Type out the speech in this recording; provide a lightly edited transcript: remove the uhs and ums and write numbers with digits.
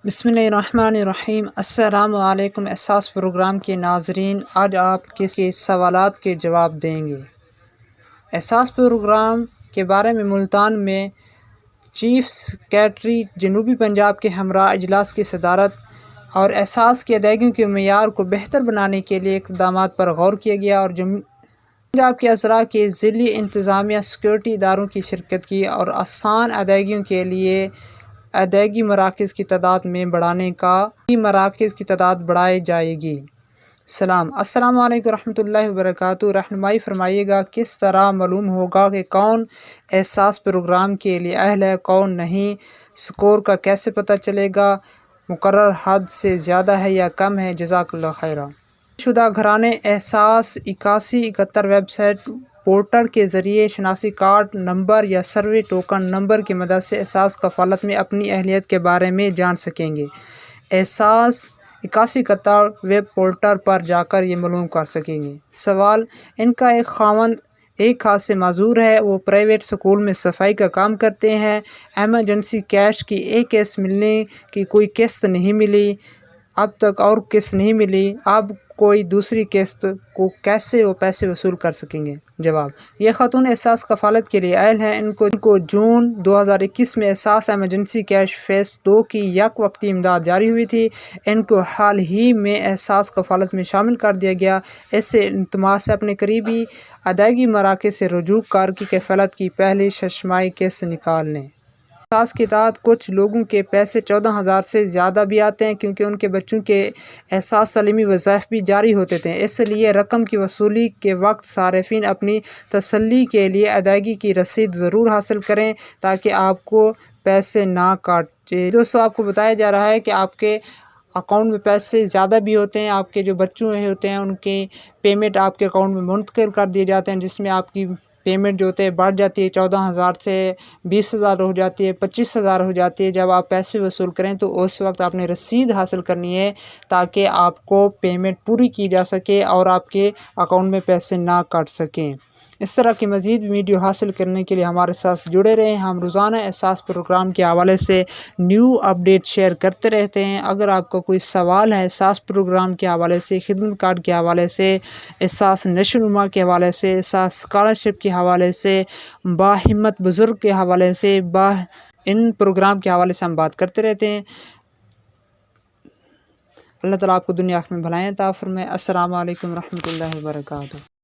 बिस्मिल्लाहिर्रहमानिर्रहीम। अस्सलाम वालेकुम। एहसास प्रोग्राम के नाज़रीन, आज आप किसके सवालात के जवाब देंगे। एहसास प्रोग्राम के बारे में मुल्तान में चीफ सेक्रेटरी जनूबी पंजाब के हमरा इजलास की सदारत और एहसास की अदायगियों के मेयार को बेहतर बनाने के लिए इक़दामात पर गौर किया गया और पंजाब के अज़रा के ज़िली इंतज़ामिया सिक्योरिटी इदारों की शिरकत की और आसान अदायगियों के लिए अदायगी मराकज़ की तादाद में बढ़ाने का मराकज़ की तादाद बढ़ाई जाएगी। अस्सलाम वालेकुम रहमतुल्लाहि व बरकातुहू। रहनुमाई फरमाइएगा, किस तरह मालूम होगा कि कौन एहसास प्रोग्राम के लिए अहल है कौन नहीं। स्कोर का कैसे पता चलेगा, मुकर्रर हद से ज़्यादा है या कम है। जज़ाकल्लाह खैरा। शुदा घराने एहसास 8171 वेबसाइट पोर्टल के ज़रिए शनासी कार्ड नंबर या सर्वे टोकन नंबर की मदद से एहसास कफ़ालत में अपनी अहलियत के बारे में जान सकेंगे। एहसास 8171 वेब पोर्टल पर जाकर ये मालूम कर सकेंगे। सवाल, इनका एक खावंद एक हाथ से माजूर है, वो प्राइवेट स्कूल में सफाई का काम करते हैं। एमरजेंसी कैश की एक किस्त मिलने की कोई किस्त नहीं मिली अब तक और किस्त नहीं मिली, अब कोई दूसरी किस्त को कैसे वो पैसे वसूल कर सकेंगे। जवाब, यह खातून एहसास कफ़ालत के लिए अहल हैं। इनको जून 2021 में एहसास एमरजेंसी कैश फेस 2 की यक वक्ती इमदाद जारी हुई थी। इनको हाल ही में एहसास कफ़ालत में शामिल कर दिया गया। इससे इल्तमास से अपने करीबी अदायगी मराकज़ से रुजू करके कफ़ालत की पहली शशमाही किस्त निकाल लें। एहसास के तहत कुछ लोगों के पैसे 14,000 से ज़्यादा भी आते हैं, क्योंकि उनके बच्चों के एहसास तालीमी वज़ाइफ भी जारी होते थे। इसलिए रकम की वसूली के वक्त सारिफिन अपनी तसल्ली के लिए अदायगी की रसीद ज़रूर हासिल करें ताकि आपको पैसे ना काटे। दोस्तों, आपको बताया जा रहा है कि आपके अकाउंट में पैसे ज़्यादा भी होते हैं, आपके जो बच्चों होते हैं उनके पेमेंट आपके अकाउंट में मुंतकिल कर दिए जाते हैं, जिसमें आपकी पेमेंट जो होते हैं बढ़ जाती है। 14,000 से 20,000 हो जाती है, 25,000 हो जाती है। जब आप पैसे वसूल करें तो उस वक्त आपने रसीद हासिल करनी है ताकि आपको पेमेंट पूरी की जा सके और आपके अकाउंट में पैसे ना काट सकें। इस तरह की मज़ीद वीडियो हासिल करने के लिए हमारे साथ जुड़े रहें। हम रोज़ाना एहसास प्रोग्राम के हवाले से न्यू अपडेट शेयर करते रहते हैं। अगर आपका कोई सवाल है एहसास प्रोग्राम के हवाले से, खिदमत कार्ड के हवाले से, एहसास नशोनुमा के हवाले से, एहसास स्कॉलरशिप के हवाले से, बाहिम्मत बुज़ुर्ग के हवाले से, इन प्रोग्राम के हवाले से हम बात करते रहते हैं। अल्लाह ताला आपको दुनिया में भलाएं अता फरमाए। अस्सलाम वालेकुम रहमतुल्लाहि व बरकातुहू।